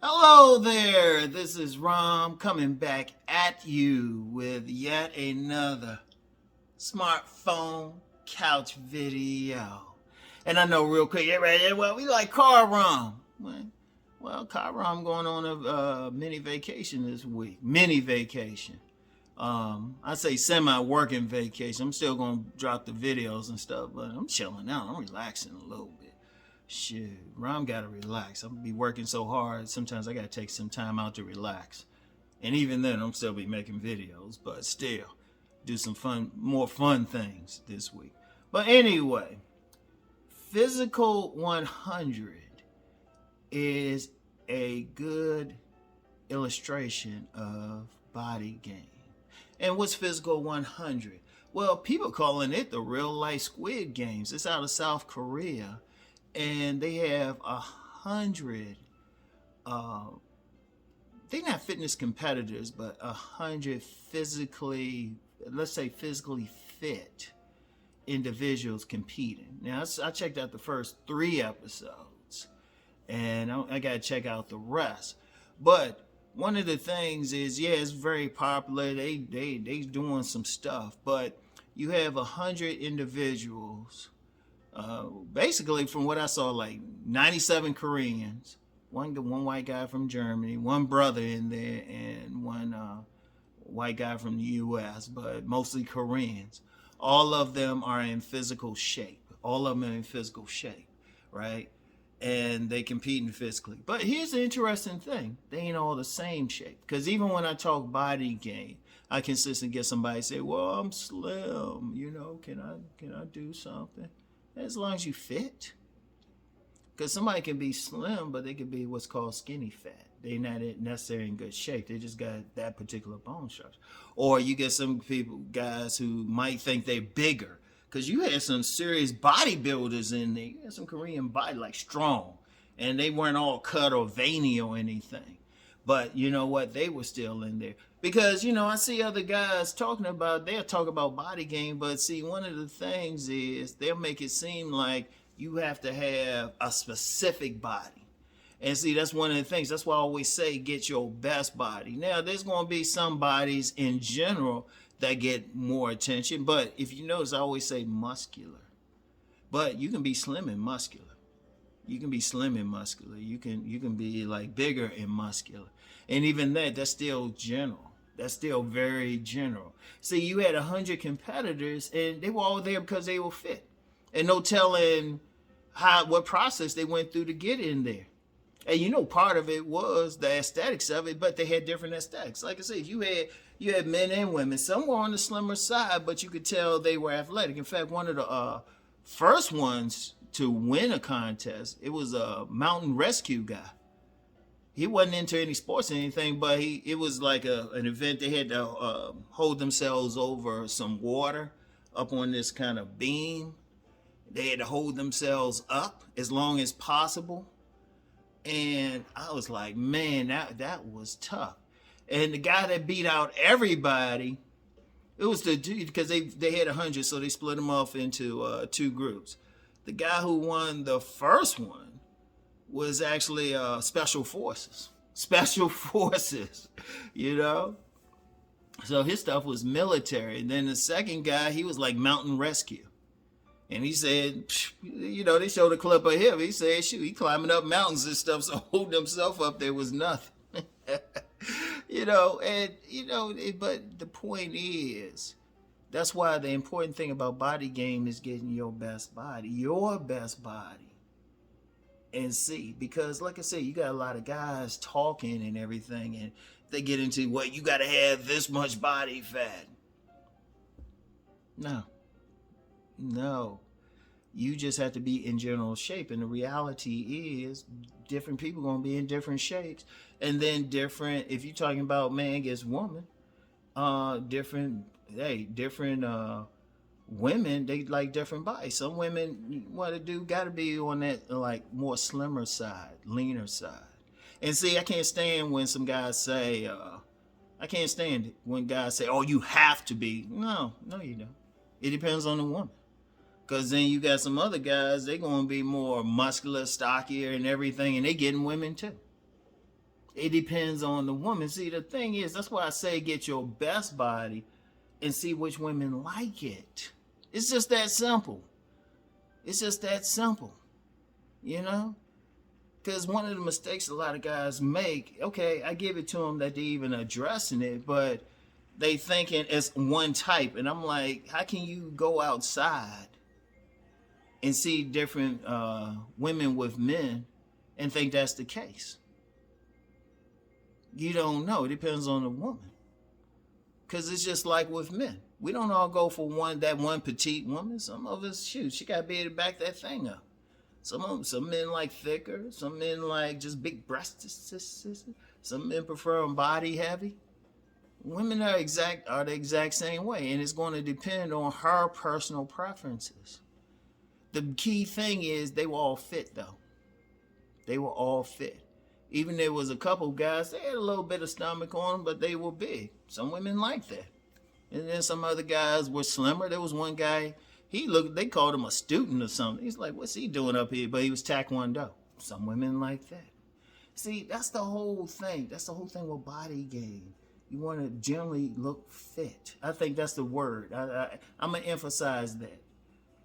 Hello there, this is Rom coming back at you with yet another smartphone couch video. And I know real quick, everybody, well, we like car Rom. Well, car Rom going on a mini vacation this week. Mini vacation. I say semi-working vacation. I'm still gonna drop the videos and stuff, but I'm chilling out. I'm relaxing a little bit. Shit, Rom gotta relax. I'm gonna be working so hard. Sometimes I gotta take some time out to relax. And even then, I'm still be making videos, but still, do some more fun things this week. But anyway, Physical 100 is a good illustration of body game. And what's Physical 100? Well, people calling it the real life Squid Games. It's out of South Korea, and they have 100. They're not fitness competitors, but 100 physically, let's say physically fit individuals competing. Now, I checked out the first 3 episodes, and I got to check out the rest. But one of the things is, yeah, it's very popular. They doing some stuff, but you have 100 individuals. Basically, from what I saw, like 97 Koreans, one white guy from Germany, one brother in there, and one white guy from the U.S., but mostly Koreans. All of them are in physical shape. All of them are in physical shape, right? And they competing physically. But here's the interesting thing. They ain't all the same shape. Because even when I talk body game, I consistently get somebody say, well, I'm slim. Can I do something? As long as you fit. Because somebody can be slim, but they can be what's called skinny fat. They're not necessarily in good shape. They just got that particular bone structure. Or you get some guys who might think they're bigger. Because you had some serious bodybuilders in there. You had some Korean body, like strong. And they weren't all cut or veiny or anything. But you know what? They were still in there. Because, I see other guys they'll talk about body game. But see, one of the things is they'll make it seem like you have to have a specific body. And see, that's one of the things. That's why I always say get your best body. Now, there's going to be some bodies in general that get more attention. But if you notice, I always say muscular. But you can be slim and muscular. You can be slim and muscular. You can be like bigger and muscular. And even that's still general. That's still very general. See, you had 100 competitors, and they were all there because they were fit. And no telling what process they went through to get in there. And part of it was the aesthetics of it, but they had different aesthetics. Like I said, you had men and women. Some were on the slimmer side, but you could tell they were athletic. In fact, one of the first ones to win a contest, it was a mountain rescue guy. He wasn't into any sports or anything, but it was like an event. They had to hold themselves over some water up on this kind of beam. They had to hold themselves up as long as possible. And I was like, man, that was tough. And the guy that beat out everybody, it was the dude, because they had 100, so they split them off into 2 groups. The guy who won the first one was actually Special Forces. Special Forces, So his stuff was military. And then the second guy, he was like mountain rescue. And he said, they showed a clip of him. He said, shoot, he climbing up mountains and stuff, so holding himself up there was nothing. But the point is, that's why the important thing about body game is getting your best body. And see, because like I said, you got a lot of guys talking and everything, and they get into, you got to have this much body fat. No. You just have to be in general shape. And the reality is different people going to be in different shapes. And then if you're talking about man against woman, different women, they like different bodies. Some women got to be on that like more slimmer side, leaner side. And see, I can't stand when some guys say, oh, you have to be. No, you don't. It depends on the woman. Because then you got some other guys, they're going to be more muscular, stockier and everything, and they getting women too. It depends on the woman. See, the thing is, that's why I say get your best body and see which women like it. It's just that simple. It's just that simple, you know? Because one of the mistakes a lot of guys make, okay, I give it to them that they even addressing it, but they thinking it's one type. And I'm like, how can you go outside and see different women with men and think that's the case? You don't know. It depends on the woman. Because it's just like with men. We don't all go for that one petite woman. Some of us, shoot, she got to be able to back that thing up. Some men like thicker. Some men like just big breasts. Some men prefer them body heavy. Women are the exact same way. And it's going to depend on her personal preferences. The key thing is they were all fit, though. They were all fit. Even there was a couple guys, they had a little bit of stomach on them, but they were big. Some women like that. And then some other guys were slimmer. There was one guy, they called him a student or something. He's like, what's he doing up here? But he was Taekwondo. Some women like that. See, that's the whole thing. That's the whole thing with body game. You want to generally look fit. I think that's the word. I'm going to emphasize that.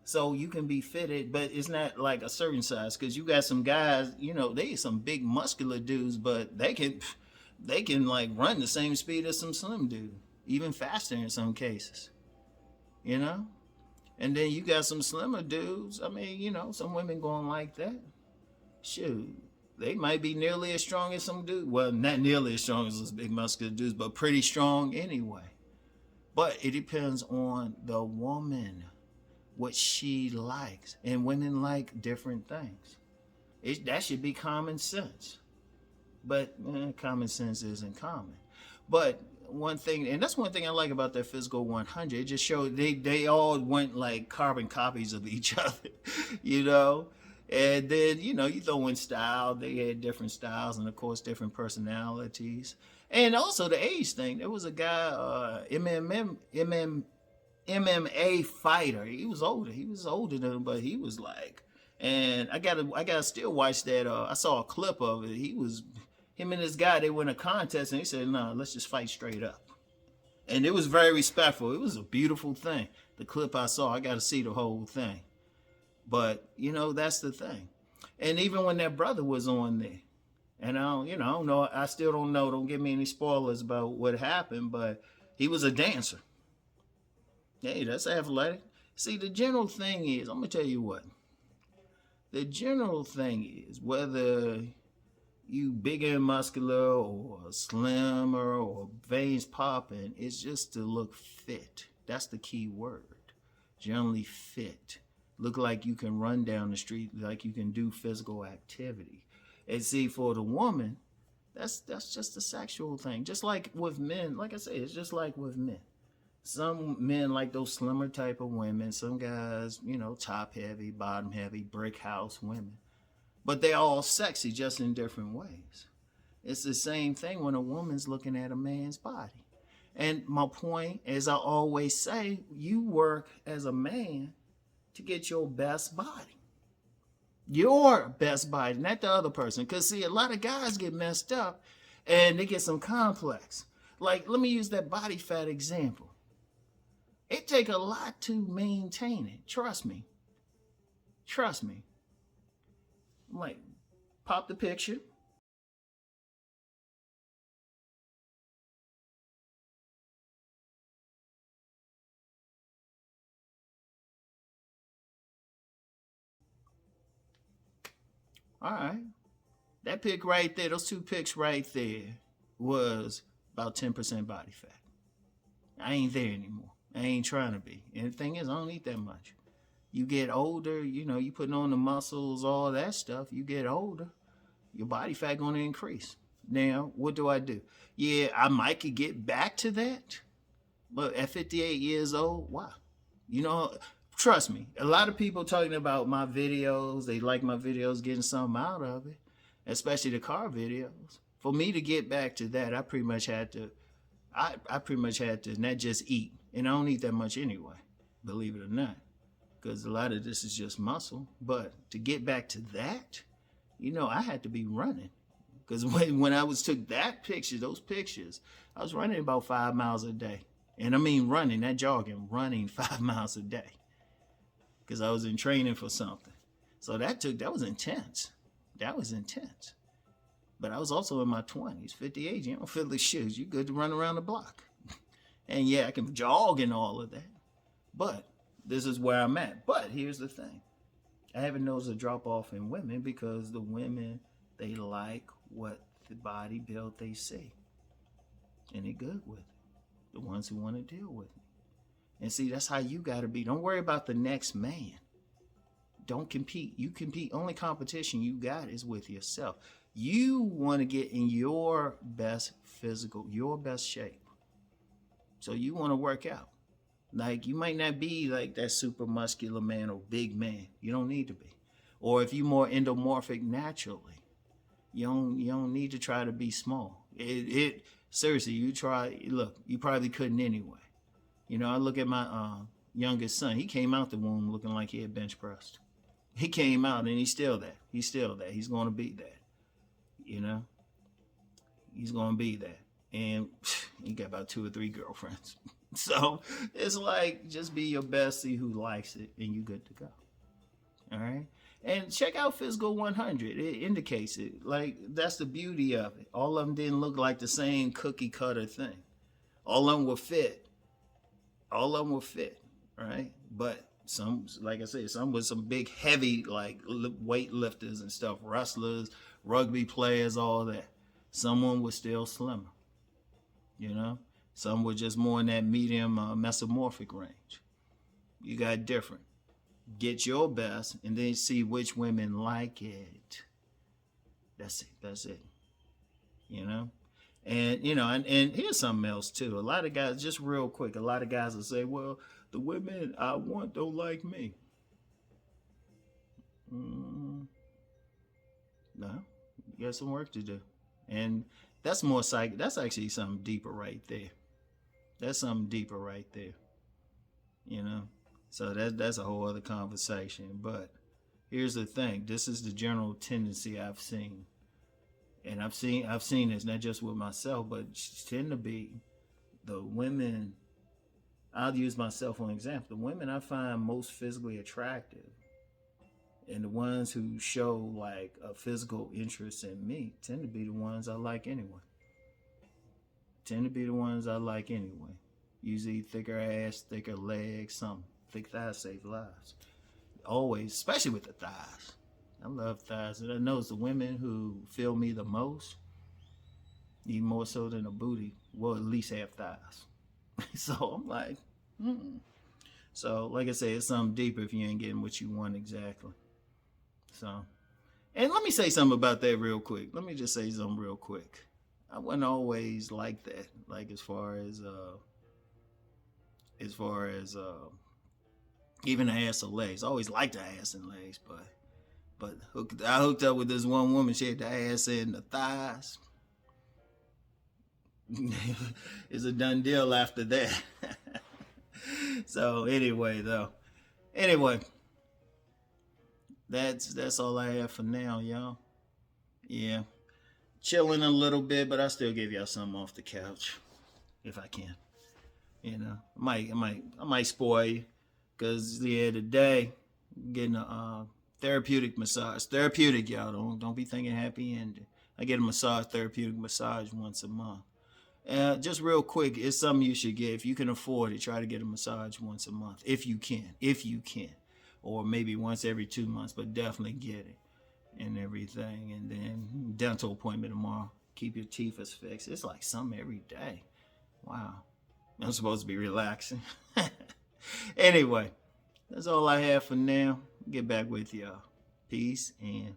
So you can be fitted, but it's not like a certain size, because you got some guys, they some big muscular dudes, but they can like run the same speed as some slim dude, even faster in some cases, And then you got some slimmer dudes. I mean, some women going like that. Shoot, they might be nearly as strong as some dude. Well, not nearly as strong as those big muscular dudes, but pretty strong anyway. But it depends on the woman, what she likes, and women like different things. That should be common sense, but common sense isn't common. But one thing, and that's one thing I like about that Physical 100, it just showed they all went like carbon copies of each other, and then you throw in style. They had different styles and of course different personalities, and also the age thing. There was a guy, MMA fighter. He was older. He was older than him, but he was like, and I gotta still watch that. I saw a clip of it. Him and this guy, they were in a contest, and he said, "No, let's just fight straight up." And it was very respectful. It was a beautiful thing. The clip I saw, I got to see the whole thing. But that's the thing. And even when that brother was on there, and I don't know. I still don't know. Don't give me any spoilers about what happened. But he was a dancer. Hey, that's athletic. See, the general thing is, I'm going to tell you what. The general thing is, whether you bigger and muscular or slimmer or veins popping, it's just to look fit. That's the key word. Generally fit. Look like you can run down the street, like you can do physical activity. And see, for the woman, that's just a sexual thing. Just like with men, like I say, it's just like with men. Some men like those slimmer type of women. Some guys, top heavy, bottom heavy, brick house women. But they're all sexy, just in different ways. It's the same thing when a woman's looking at a man's body. And my point, as I always say, you work as a man to get your best body. Your best body, not the other person. Because, see, a lot of guys get messed up and they get some complex. Like, let me use that body fat example. It take a lot to maintain it. Trust me. Trust me. Like, pop the picture. All right. That pic right there, those two pics right there was about 10% body fat. I ain't there anymore. I ain't trying to be. And the thing is, I don't eat that much. You get older, you putting on the muscles, all that stuff. You get older, your body fat going to increase. Now, what do I do? Yeah, I might could get back to that. But at 58 years old, wow. Trust me, a lot of people talking about my videos, they like my videos, getting something out of it, especially the car videos. For me to get back to that, I pretty much had to not just eat. And I don't eat that much anyway, believe it or not, because a lot of this is just muscle. But to get back to that, I had to be running. Because when I took those pictures, I was running about 5 miles a day. And I mean running, not jogging, running 5 miles a day. Because I was in training for something. So that was intense. That was intense. But I was also in my 20s, 58. You don't feel the shoes. You're good to run around the block. And yeah, I can jog and all of that. But this is where I'm at. But here's the thing. I haven't noticed a drop off in women because the women, they like what the body build they see. And they're good with it. The ones who want to deal with it. And see, that's how you got to be. Don't worry about the next man. Don't compete. You compete. Only competition you got is with yourself. You want to get in your best physical, your best shape. So you want to work out. Like, you might not be like that super muscular man or big man. You don't need to be. Or if you're more endomorphic naturally, you don't need to try to be small. Seriously, look, you probably couldn't anyway. You know, I look at my youngest son. He came out the womb looking like he had bench pressed. He came out and he's still that. He's still that. He's going to be that. You know? He's going to be that. And he got about 2 or 3 girlfriends. So it's like, just be your bestie who likes it and you're good to go. All right? And check out Physical 100. It indicates it. Like, that's the beauty of it. All of them didn't look like the same cookie cutter thing. All of them were fit. All of them were fit, right? But some, like I said, some with some big, heavy, like, weightlifters and stuff, wrestlers, rugby players, all that. Someone was still slimmer, you know? Some were just more in that medium mesomorphic range. You got different. Get your best and then see which women like it. That's it. That's it. You know? And, you know, and here's something else, too. A lot of guys, just real quick, a lot of guys will say, well, the women I want don't like me. No, you got some work to do. And that's more that's actually something deeper right there. That's something deeper right there. You know? So that's a whole other conversation. But here's the thing. This is the general tendency I've seen. And I've seen this not just with myself, but tend to be the women. I'll use myself for an example. The women I find most physically attractive and the ones who show like a physical interest in me tend to be the ones I like anyway. Usually thicker ass, thicker legs, something. Thick thighs save lives. Always, especially with the thighs. I love thighs. And I know it's the women who feel me the most, even more so than a booty, will at least have thighs. So I'm like, So, like I say, it's something deeper if you ain't getting what you want exactly. So, and let me say something about that real quick. Let me just say something real quick. I wasn't always like that. Like as far as even the ass or legs. I always liked the ass and legs, but I hooked up with this one woman. She had the ass and the thighs. It's a done deal after that. So anyway, that's all I have for now, y'all. Yeah, chilling a little bit, but I still give y'all something off the couch if I can. You know, I might spoil you, cause today getting a therapeutic massage. Therapeutic, y'all. Don't be thinking happy ending. I get a therapeutic massage once a month. Just real quick, it's something you should get if you can afford it. Try to get a massage once a month if you can, or maybe once every 2 months. But definitely get it and everything. And then dental appointment tomorrow. Keep your teeth as fixed. It's like something every day. Wow, I'm supposed to be relaxing. Anyway, that's all I have for now. Get back with y'all. Peace and